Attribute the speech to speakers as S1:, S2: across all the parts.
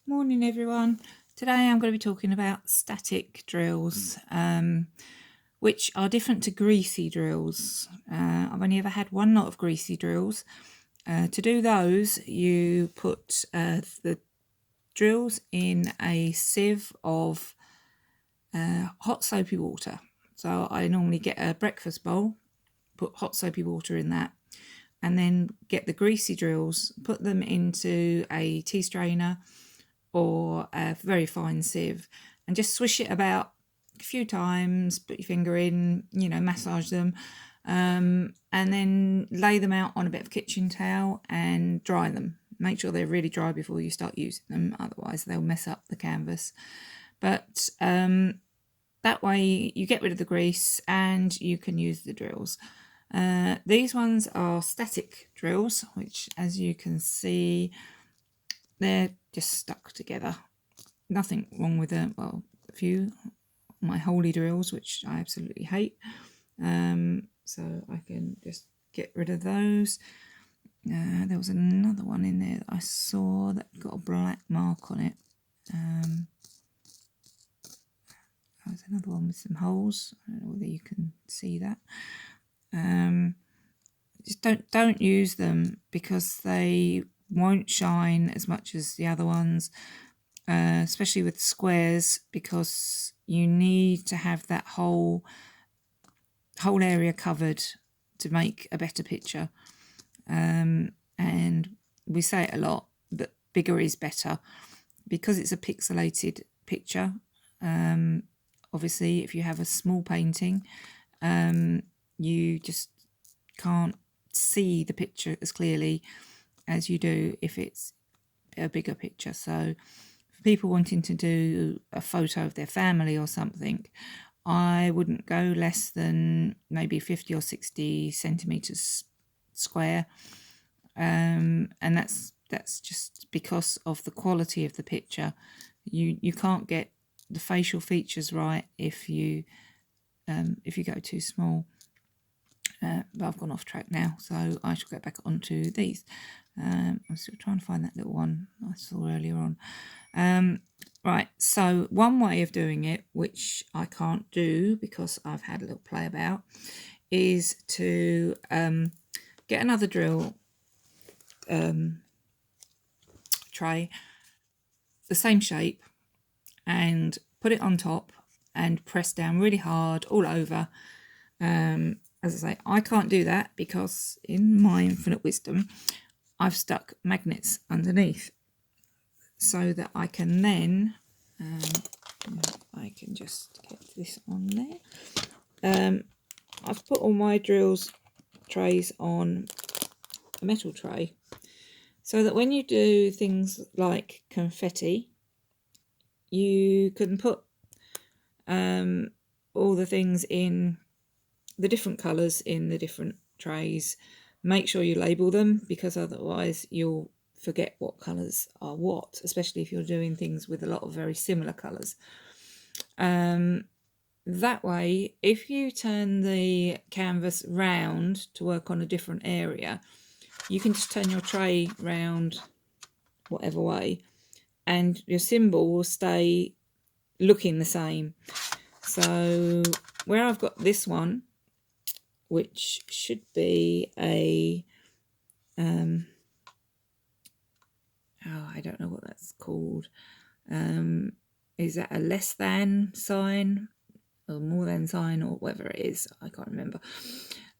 S1: Morning everyone. Today I'm going to be talking about static drills, which are different to greasy drills. I've only ever had one lot of greasy drills. To do those, you put the drills in a sieve of hot soapy water. So I normally get a breakfast bowl, put hot soapy water in that, and then get the greasy drills, put them into a tea strainer or a very fine sieve, and just swish it about a few times, put your finger in, massage them, and then lay them out on a bit of kitchen towel and dry them. Make sure they're really dry before you start using them, otherwise they'll mess up the canvas. But that way you get rid of the grease and you can use the drills. These ones are static drills, which, as you can see, they're just stuck together. Nothing wrong with them. Well, a few my holy drills, which I absolutely hate. So I can just get rid of those. There was another one in there that I saw that got a black mark on it. There's another one with some holes. I don't know whether you can see that. Just don't use them because they won't shine as much as the other ones, especially with squares, because you need to have that whole area covered to make a better picture. And we say it a lot, but bigger is better because it's a pixelated picture. Obviously, if you have a small painting, you just can't see the picture as clearly as you do if it's a bigger picture. So for people wanting to do a photo of their family or something, I wouldn't go less than maybe 50 or 60 centimeters square, and that's just because of the quality of the picture. You can't get the facial features right if you go too small. But I've gone off track now, so I shall get back onto these. I'm still trying to find that little one I saw earlier on. Right, so one way of doing it, which I can't do because I've had a little play about, is to get another drill tray, the same shape, and put it on top and press down really hard all over. As I say, I can't do that because in my infinite wisdom, I've stuck magnets underneath so that I can then, I can just get this on there. I've put all my drills trays on a metal tray so that when you do things like confetti, you can put all the things in the different colours in the different trays. Make sure you label them because otherwise you'll forget what colours are what, especially if you're doing things with a lot of very similar colours. That way, if you turn the canvas round to work on a different area, you can just turn your tray round whatever way and your symbol will stay looking the same. So where I've got this one, which should be a I don't know what that's called. Is that a less than sign or more than sign or whatever it is? I can't remember.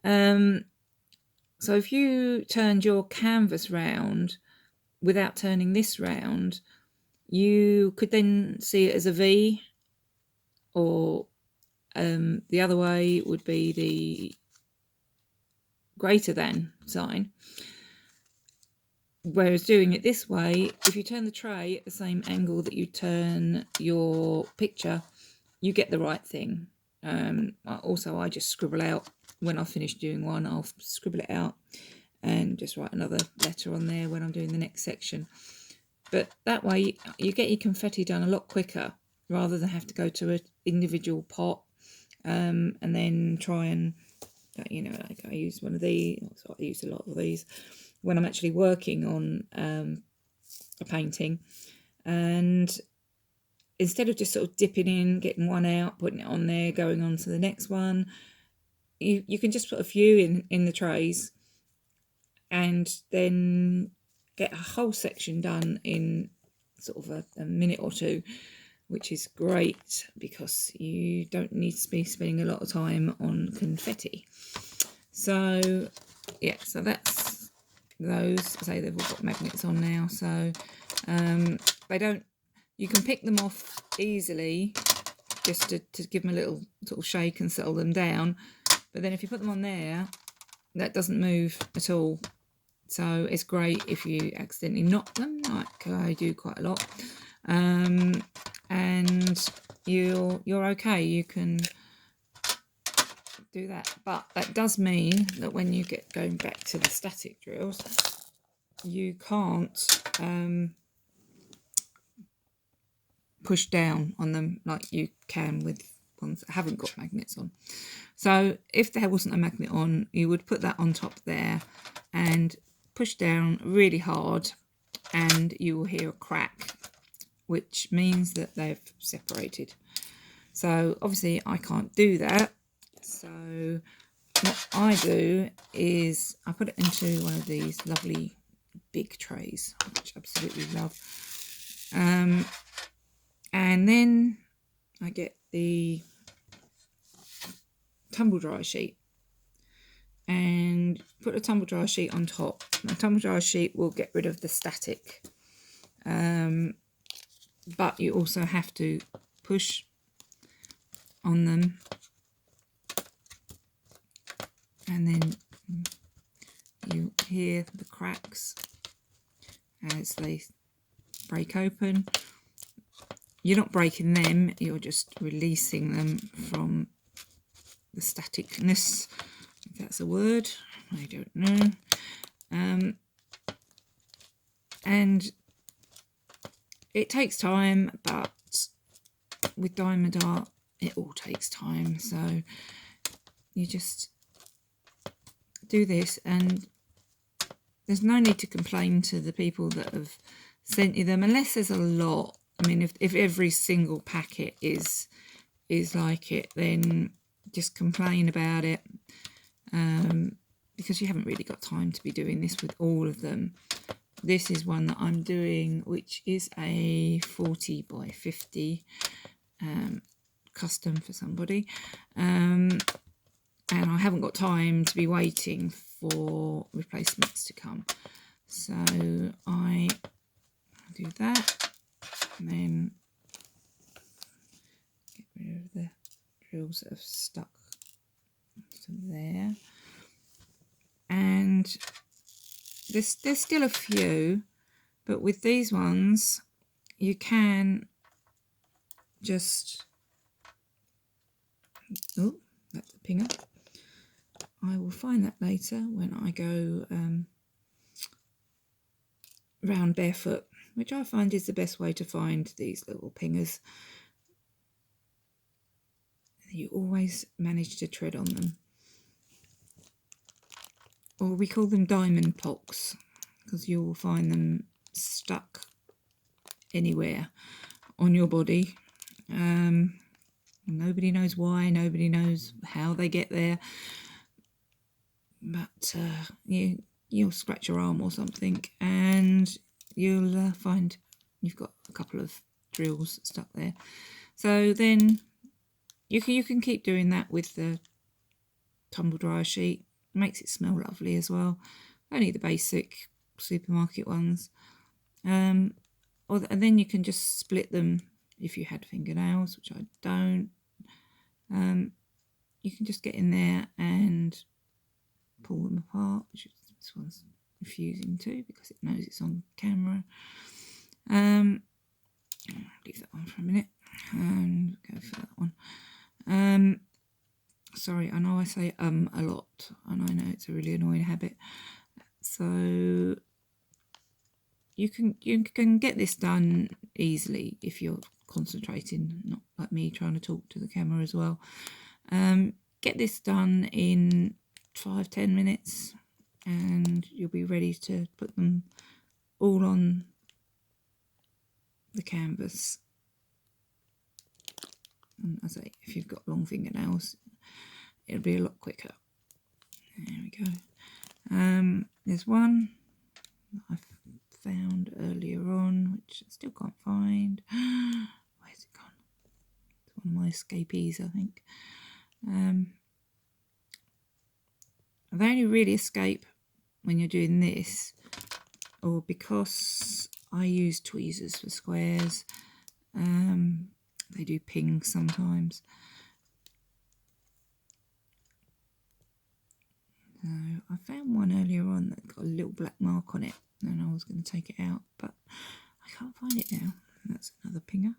S1: So if you turned your canvas round without turning this round, you could then see it as a V, or the other way would be the greater than sign. Whereas doing it this way, if you turn the tray at the same angle that you turn your picture, you get the right thing. Also, I just scribble out when I finish doing one, I'll scribble it out and just write another letter on there when I'm doing the next section. But that way you get your confetti done a lot quicker rather than have to go to an individual pot and then try and, like I use one of these, so I use a lot of these when I'm actually working on a painting. and instead of just sort of dipping in, getting one out, putting it on there, going on to the next one, you can just put a few in the trays and then get a whole section done in sort of a minute or two, which is great because you don't need to be spending a lot of time on confetti. So yeah, so that's those. Say they've all got magnets on now, so they don't, you can pick them off easily just to give them a little sort of shake and settle them down, but then if you put them on there, that doesn't move at all. So it's great if you accidentally knock them, like I do quite a lot, and you're okay. You can do that, but that does mean that when you get going back to the static drills, you can't push down on them like you can with ones that haven't got magnets on. So if there wasn't a magnet on, you would put that on top there and push down really hard, and you will hear a crack, which means that they've separated. So obviously I can't do that, so what I do is I put it into one of these lovely big trays, which I absolutely love, and then I get the tumble dryer sheet and put a tumble dryer sheet on top. The tumble dryer sheet will get rid of the static, but you also have to push on them, and then you hear the cracks as they break open. You're not breaking them, you're just releasing them from the staticness, if that's a word, I don't know. And it takes time, but with diamond art it all takes time, so you just do this, and there's no need to complain to the people that have sent you them unless there's a lot. I mean, if every single packet is like it, then just complain about it, because you haven't really got time to be doing this with all of them. This is one that I'm doing, which is a 40 by 50 custom for somebody, and I haven't got time to be waiting for replacements to come, so I do that, and then get rid of the drills that have stuck to there. And there's still a few, but with these ones you can just, oh, that's a pinger. I will find that later when I go round barefoot, which I find is the best way to find these little pingers. You always manage to tread on them. Or we call them diamond pocks, because you will find them stuck anywhere on your body. Nobody knows why, nobody knows how they get there, but you'll scratch your arm or something and you'll find you've got a couple of drills stuck there. So then you can keep doing that with the tumble dryer sheet. It makes it smell lovely as well. Only the basic supermarket ones. And then you can just split them if you had fingernails, which I don't. You can just get in there and pull them apart, which this one's confusing too because it knows it's on camera. Leave that one for a minute and go for that one. Sorry, I know I say a lot, and I know it's a really annoying habit. So you can get this done easily if you're concentrating, not like me trying to talk to the camera as well. Get this done in 5-10 minutes and you'll be ready to put them all on the canvas. And as I say, if you've got long fingernails, it'll be a lot quicker. There we go. There's one that I found earlier on, which I still can't find. Where's it gone? It's one of my escapees, I think. They only really escape when you're doing this, or because I use tweezers for squares. They do ping sometimes. So I found one earlier on that got a little black mark on it, and I was going to take it out, but I can't find it now. That's another pinger.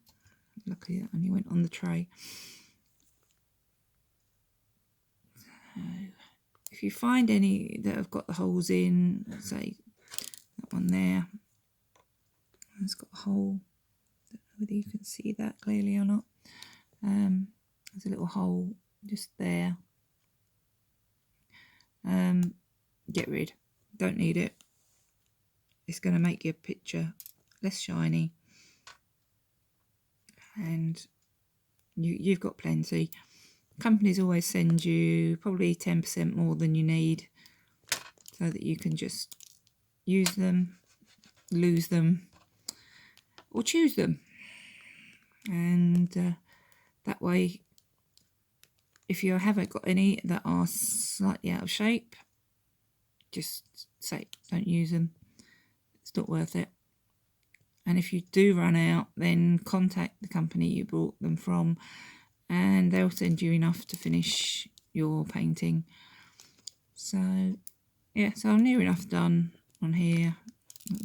S1: Luckily that only went on the tray. So if you find any that have got the holes in, say that one there, it's got a hole. I don't know whether you can see that clearly or not. There's a little hole just there. Get rid. Don't need it. It's going to make your picture less shiny, and you've got plenty. Companies always send you probably 10% more than you need, so that you can just use them, lose them, or choose them. And that way, if you haven't got any that are slightly out of shape, just say don't use them. It's not worth it. And if you do run out, then contact the company you bought them from, and they'll send you enough to finish your painting. So yeah, so I'm near enough done on here.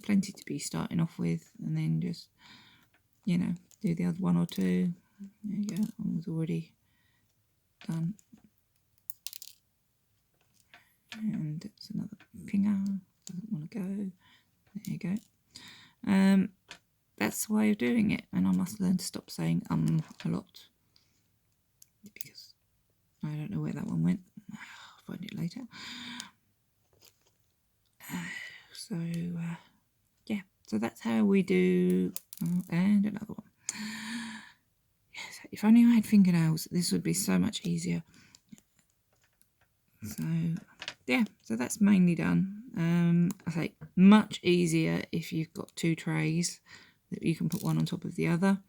S1: Plenty to be starting off with, and then just, you know, do the other one or two. There you go, I was already done. And it's another pinger, doesn't want to go. There you go. That's the way of doing it, and I must learn to stop saying a lot, because I don't know where that one went. I'll find it later. Yeah, so that's how we do. And another one. Yes, if only I had fingernails, this would be so much easier. So yeah, so that's mainly done. I say much easier if you've got two trays that you can put one on top of the other.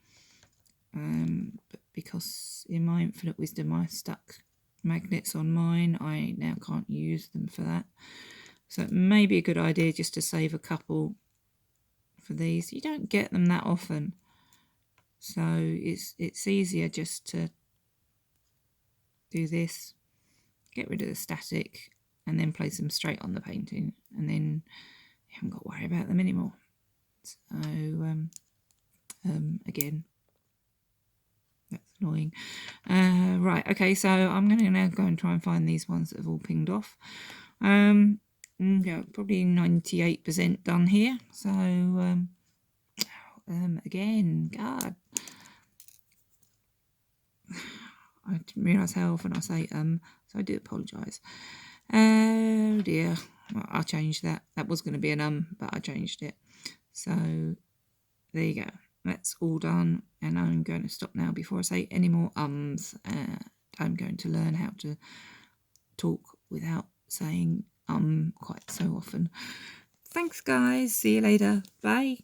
S1: But because in my infinite wisdom I stuck magnets on mine, I now can't use them for that. So it may be a good idea just to save a couple for these. You don't get them that often, so it's easier just to do this, get rid of the static, and then place them straight on the painting, and then you haven't got to worry about them anymore. So again, that's annoying. Right, okay, so I'm going to now go and try and find these ones that have all pinged off. Yeah, probably 98% done here. So again, God, I didn't realise how often I say so I do apologise. Oh dear, well, I'll change that. That was going to be an but I changed it. So there you go. That's all done, and I'm going to stop now before I say any more ums. I'm going to learn how to talk without saying quite so often. Thanks guys, see you later, bye.